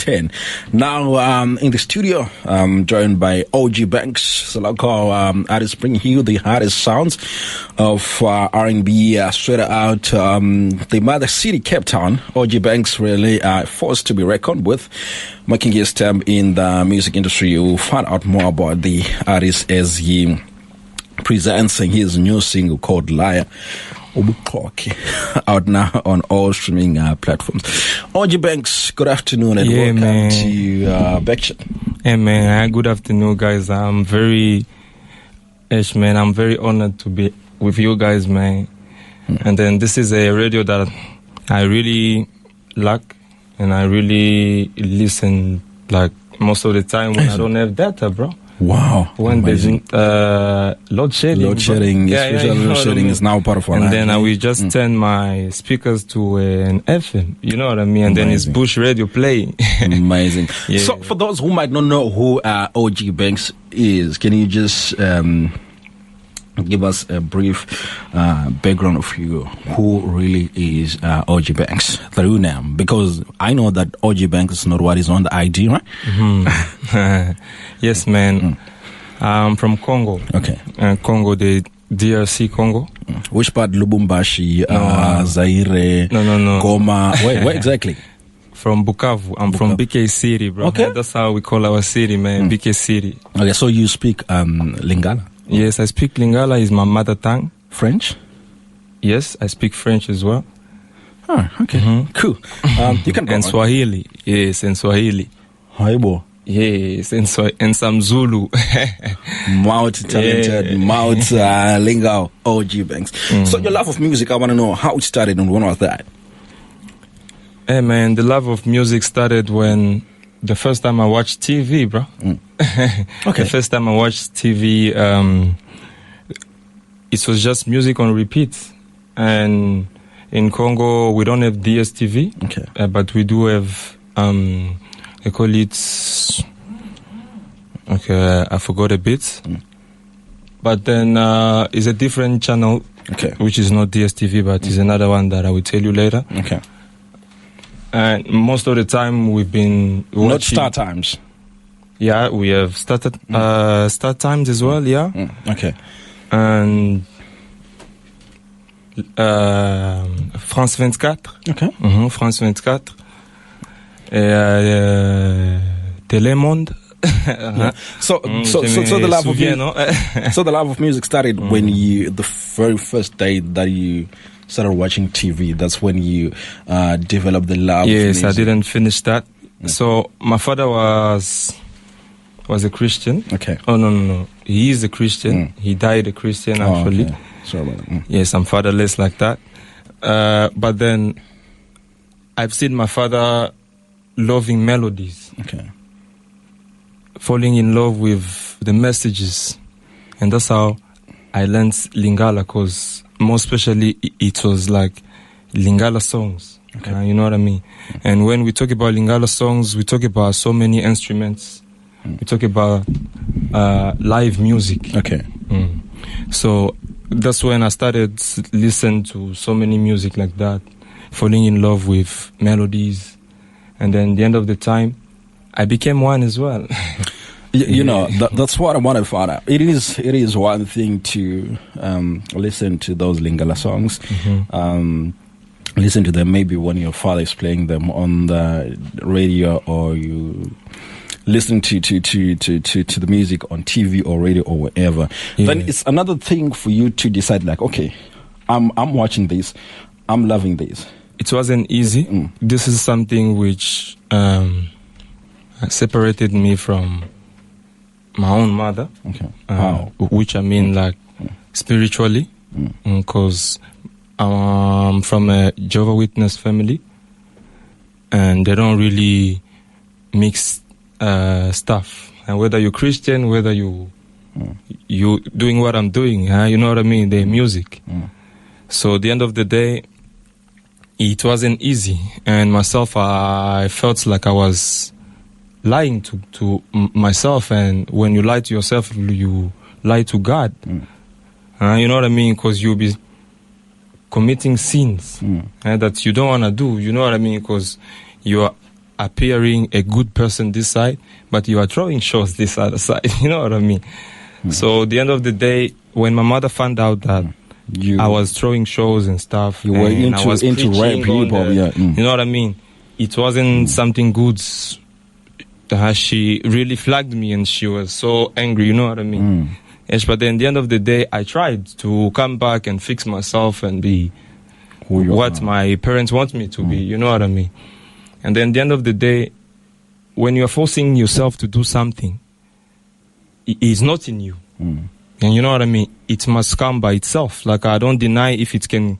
10. Now, in the studio, joined by OG Banks, the local artist, bringing you the hardest sounds of R&B straight out the mother city, Cape Town. OG Banks really forced to be reckoned with, making his stamp in the music industry. You'll find out more about the artist as he presents his new single called Liar. Out now on all streaming platforms. OG Banks, good afternoon and welcome to Backshot. Hey man, good afternoon guys. I'm very honored to be with you guys, man. And then this is a radio that I really like and I really listen like most of the time when I don't have data, bro. Wow. When there's load shedding. Load shedding, load shedding is now part of our life. And then I will just turn my speakers to an FM, you know what I mean? And then it's Bush Radio playing. Amazing. Yeah. So for those who might not know who OG Banks is, can you just give us a brief background of you? Who really is OG Banks, the real name? Because I know that OG Banks is not what is on the ID, right? Mm-hmm. Yes, man. I'm from Congo. Okay. Congo, the DRC Congo. Which part? Lubumbashi, Zaire, No. Goma. Where exactly? From Bukavu. I'm from BK City, bro. Okay. That's how we call our city, man. BK City. Okay, so you speak Lingala? Yes, I speak Lingala. Is my mother tongue. French? Yes, I speak French as well. Oh, okay. Mm-hmm. Cool. You can go and Swahili. Yes, and Swahili. Haibo. Yes, and some Zulu. Multi-talented, lingao, OG Banks. So your love of music, I want to know how it started and when was that? Hey, man, the love of music started when the first time I watched TV, bro. Okay. The first time I watched TV, it was just music on repeat. And in Congo, we don't have DSTV. Okay. But we do have, they call it, okay, I forgot a bit. But then it's a different channel, okay, which is not DSTV, but is another one that I will tell you later. Okay. And most of the time we've been watching. Not Star Times. Yeah, we have Star Times as well, yeah. Okay. And France 24. Okay. France 24. Et Télémonde. Yeah. So the love of music, so the love of music started when the very first day that you started watching TV. That's when you developed the love. Yes, of music. I didn't finish that. So my father was a Christian. Okay. Oh no. He is a Christian. He died a Christian actually. Okay. Sorry about that. Yes, I'm fatherless like that. But then I've seen my father loving melodies. Okay. Falling in love with the messages. And that's how I learned Lingala, because more especially it was like Lingala songs. Okay. You know what I mean? And when we talk about Lingala songs, we talk about so many instruments. We talk about live music. Okay. So that's when I started listening to so many music like that, falling in love with melodies. And then at the end of the time, I became one as well. You know, that's what I want to find out. It is one thing to listen to those Lingala songs. Listen to them maybe when your father is playing them on the radio, or you listen to the music on TV or radio or wherever. Yeah. Then it's another thing for you to decide, like, okay, I'm watching this, I'm loving this. It wasn't easy. This is something which separated me from my own mother. Okay. Which I mean, like, spiritually, because I'm from a Jehovah's Witness family, and they don't really mix stuff. And whether you're Christian, whether you doing what I'm doing, you know what I mean? The music. So at the end of the day, it wasn't easy. And myself, I felt like I was lying to myself. And when you lie to yourself, you lie to God. You know what I mean? Because you'll be committing sins that you don't want to do. You know what I mean? Because you are appearing a good person this side, but you are throwing shows this other side. You know what I mean? So at the end of the day, when my mother found out that I was throwing shows and stuff, you were and I was into rap, preaching hip hop, you know what I mean? It wasn't something good. She really flagged me, and she was so angry. You know what I mean? Yes, but then at the end of the day, I tried to come back and fix myself and be what my parents want me to be. You know what I mean? And then at the end of the day, when you're forcing yourself to do something, it's not in you. And you know what I mean? It must come by itself. Like, I don't deny if it can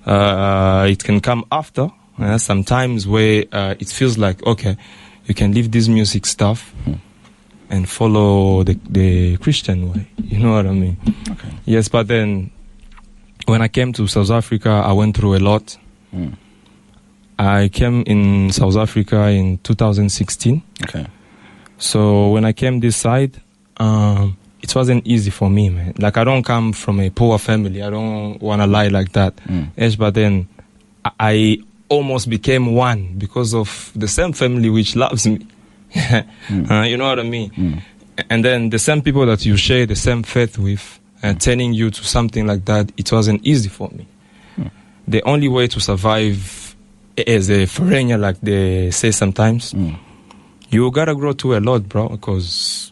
come after. Sometimes where it feels like, okay, you can leave this music stuff and follow the Christian way. You know what I mean? Okay. Yes, but then when I came to South Africa, I went through a lot. I came in South Africa in 2016. Okay. So when I came this side, it wasn't easy for me, man. Like, I don't come from a poor family. I don't want to lie like that. Yes, but then I almost became one because of the same family which loves me. You know what I mean? And then the same people that you share the same faith with, turning you to something like that, it wasn't easy for me. The only way to survive as a foreigner, like they say sometimes, you gotta grow to a lot, bro, because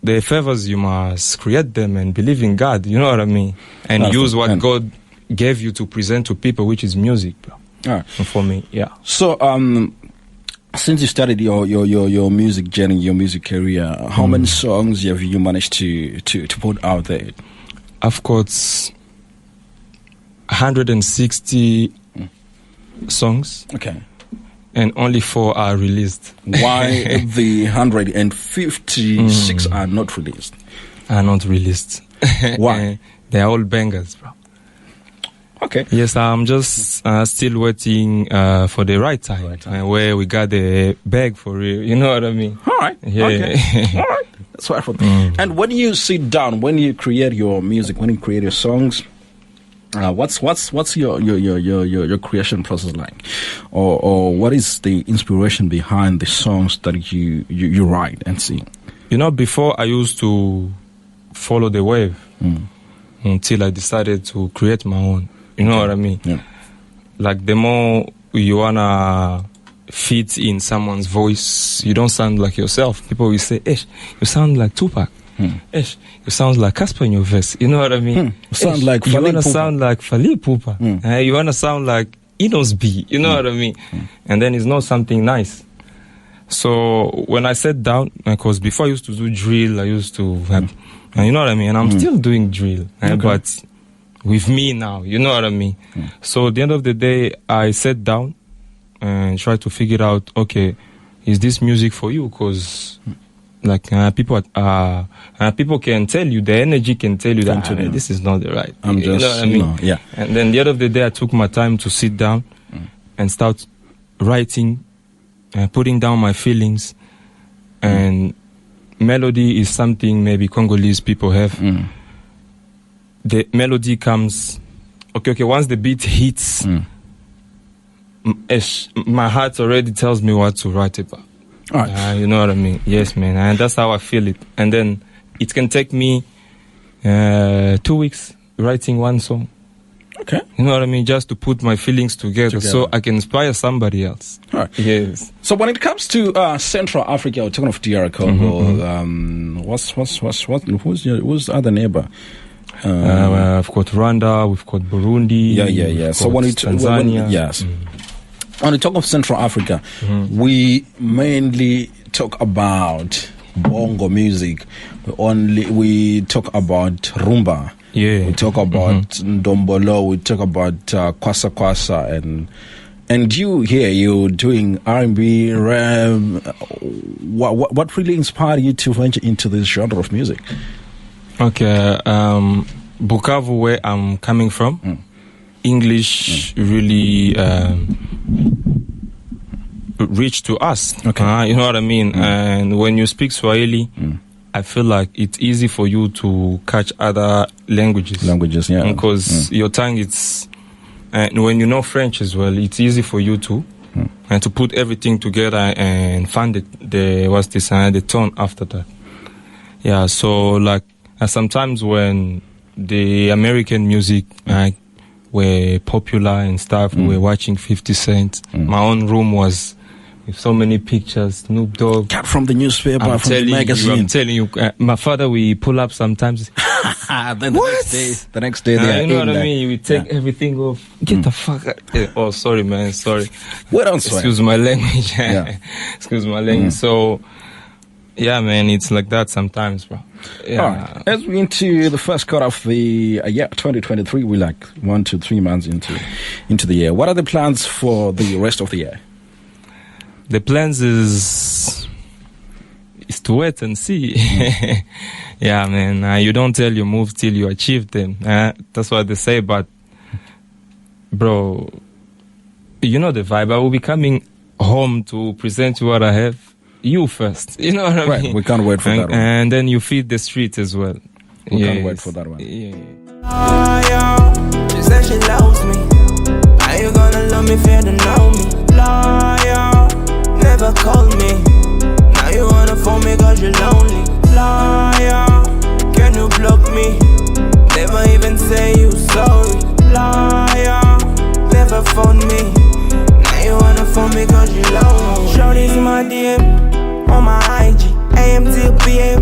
the favors, you must create them and believe in God, you know what I mean? And use what God gave you to present to people, which is music, bro. All right. For me, yeah. So, since you started your music journey, your music career, how many songs have you managed to put out there? I've got 160 songs. Okay. And only 4 are released. Why the 156 are not released? Are not released. Why? They're all bangers, bro. Okay. Yes, I'm just still waiting for the right time, where we got the bag for real. You know what I mean? All right. Yeah. Okay. All right. That's what I thought. And when you sit down, when you create your music, when you create your songs, what's your creation process like, or what is the inspiration behind the songs that you write and sing? You know, before I used to follow the wave until I decided to create my own. You know what I mean? Yeah. Like, the more you wanna fit in someone's voice, you don't sound like yourself. People will say, "Ish, you sound like Tupac. Ish, you sound like Casper in your verse." You know what I mean? You sound like you wanna Pupa. sound like Fali Pupa. You wanna sound like Enos B. You know what I mean? And then it's not something nice. So when I sat down, because before I used to do drill, I used to have, you know what I mean? And I'm still doing drill, but with me now, you know what I mean? So at the end of the day, I sat down and tried to figure out, okay, is this music for you? Because like people can tell you, the energy can tell you that this is not the right. I'm just, you know what I mean? Yeah. And then the end of the day, I took my time to sit down and start writing, putting down my feelings. And melody is something maybe Congolese people have. The melody comes, okay, once the beat hits, my heart already tells me what to write about. All right. You know what I mean? Yes, man. And that's how I feel it. And then it can take me 2 weeks writing one song. Okay. You know what I mean? Just to put my feelings together so I can inspire somebody else. All right. Yes. So when it comes to Central Africa, we're talking of DR Congo, who's the other neighbor? We've got Rwanda, we've got Burundi. Yeah. So when Tanzania. When we talk of Central Africa, we mainly talk about bongo music. We talk about rumba. Yeah. We talk about ndombolo. We talk about kwasa kwasa, and you here, you're doing R&B, rap. What really inspired you to venture into this genre of music? Okay, Bukavu, where I'm coming from, English really reached to us. Okay. You know what I mean? And when you speak Swahili, I feel like it's easy for you to catch other languages. Yeah. Because your tongue, it's And when you know French as well, it's easy for you to and to put everything together and find the tone after that. Yeah, so like sometimes when the American music were popular and stuff, we were watching 50 Cent. My own room was with so many pictures, Snoop Dogg. Cut from the newspaper, from the magazine. I'm telling you, my father, we pull up sometimes. Then the next day they are you know what I there. mean? We take everything off. Get the fuck out. Oh, sorry, man. Sorry. We don't swear. Excuse my language. Excuse my language. So, yeah, man, it's like that sometimes, bro. Yeah. All right. As we into the first quarter of the year 2023, we're like 1 to 3 months into the year. What are the plans for the rest of the year? The plans is to wait and see. Yeah, man. You don't tell your move till you achieve them. That's what they say. But, bro, you know the vibe. I will be coming home to present you what I have. You first. You know what I mean? We can't wait for that one. And then you feed the street as well. We can't wait for that one. Yeah. She said she loves me. How you gonna love me if you don't know me? Liar, never called me. Now you wanna phone me cause you're lonely. Liar, can you block me? Never even say you sorry. Liar, never phone me. Now you wanna phone me cause you're lonely. Shorty's in my DM, on my IG, AM till PM.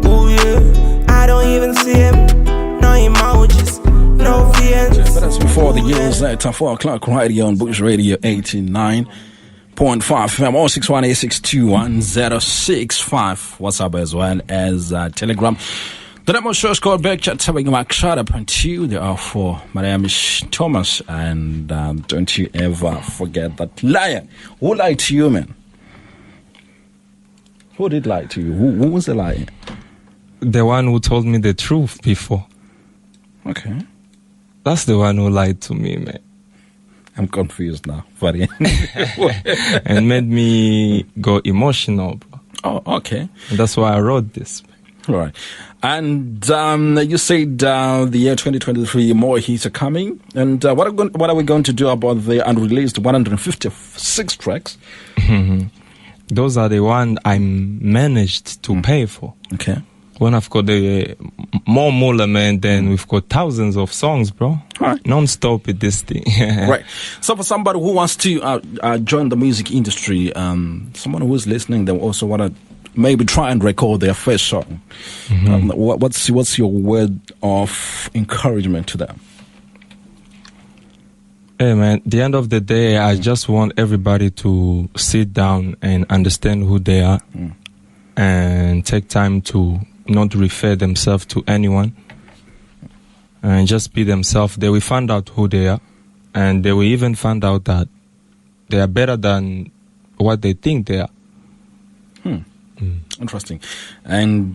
Ooh yeah, I don't even see him. No emojis, no VNs. But that's before the years later, 4 o'clock right here on Bush Radio 89.5 FM, 061-862-1065. WhatsApp as well as Telegram. The number show is called Back Chat, having my shot up until there are 4. My name is Thomas, and don't you ever forget that liar. Who lied to you, man? Who did lie to you? Who was the liar? The one who told me the truth before. Okay. That's the one who lied to me, man. I'm confused now. Funny. And made me go emotional, bro. Oh, okay. And that's why I wrote this. All right. And you said the year 2023, more hits are coming. And what are we going to do about the unreleased 156 tracks? Those are the ones I managed to pay for. Okay. When I've got the more moolah, man, then we've got thousands of songs, bro. Right. Non-stop with this thing. Right. So for somebody who wants to join the music industry, someone who is listening, they also want to maybe try and record their first song. What's your word of encouragement to them? Hey, man, at the end of the day, I just want everybody to sit down and understand who they are and take time to not refer themselves to anyone and just be themselves. They will find out who they are, and they will even find out that they are better than what they think they are. Interesting. And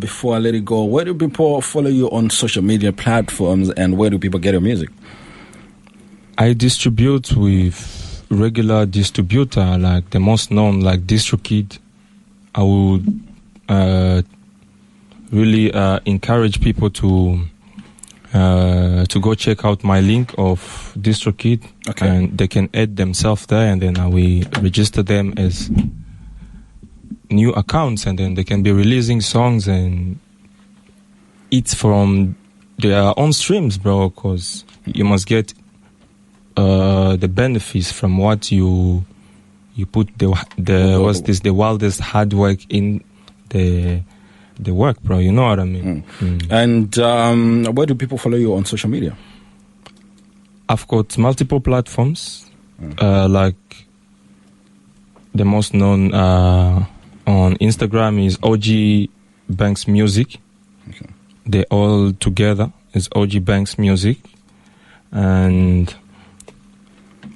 before I let it go, where do people follow you on social media platforms, and where do people get your music? I distribute with regular distributor, like the most known, like DistroKid. I would really encourage people to go check out my link of DistroKid, and they can add themselves there, and then I will register them as new accounts, and then they can be releasing songs and it's from their own streams, bro, because you must get the benefits from what you put the wildest hard work in the work, bro. You know what I mean? And where do people follow you on social media? I've got multiple platforms, like the most known on Instagram is OG Banks Music. Okay. They all together is OG Banks Music, and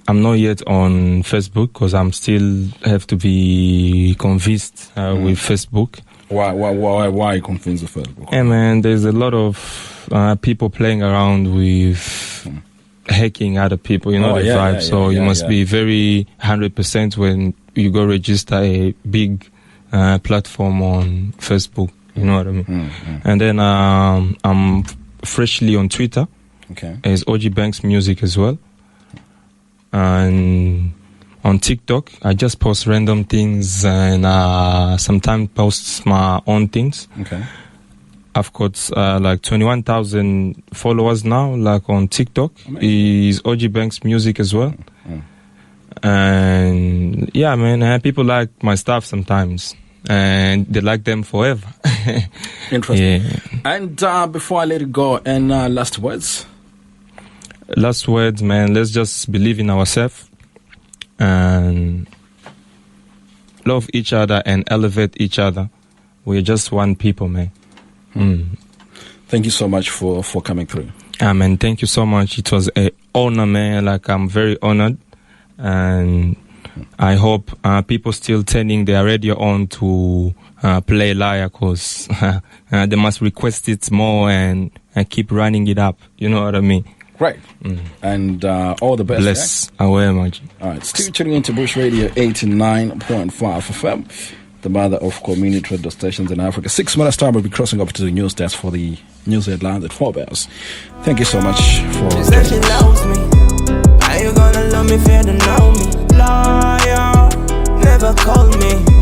I'm not yet on Facebook because I'm still have to be convinced with Facebook. Why convince the Facebook? Yeah, man, there's a lot of people playing around with hacking other people, you know, the vibe. So you must be very 100% when you go register a big platform on Facebook. You know what I mean? And then I'm freshly on Twitter. Okay. It's OG Banks Music as well. And on TikTok, I just post random things and sometimes post my own things. Okay. I've got like 21,000 followers now, like on TikTok. Is OG Banks Music as well. And yeah, man, people like my stuff sometimes, and they like them forever. Interesting. Yeah. And before I let it go, and last words? Last words, man, let's just believe in ourselves and love each other and elevate each other. We're just one people, man. Thank you so much for coming through. Man, thank you so much. It was an honor, man. Like, I'm very honored. And I hope people still turning their radio on to play Liar, because they must request it more and keep running it up. You know what I mean? Right. And all the best. Bless away, Magic. All right. Still tuning into Bush Radio 89.5 FM, the mother of community radio stations in Africa. 6 minutes time, we'll be crossing over to the news desk for the news headlines at 4 bells. Thank you so much for She said she loves me. How you gonna love me if you don't know me? Liar, never call me.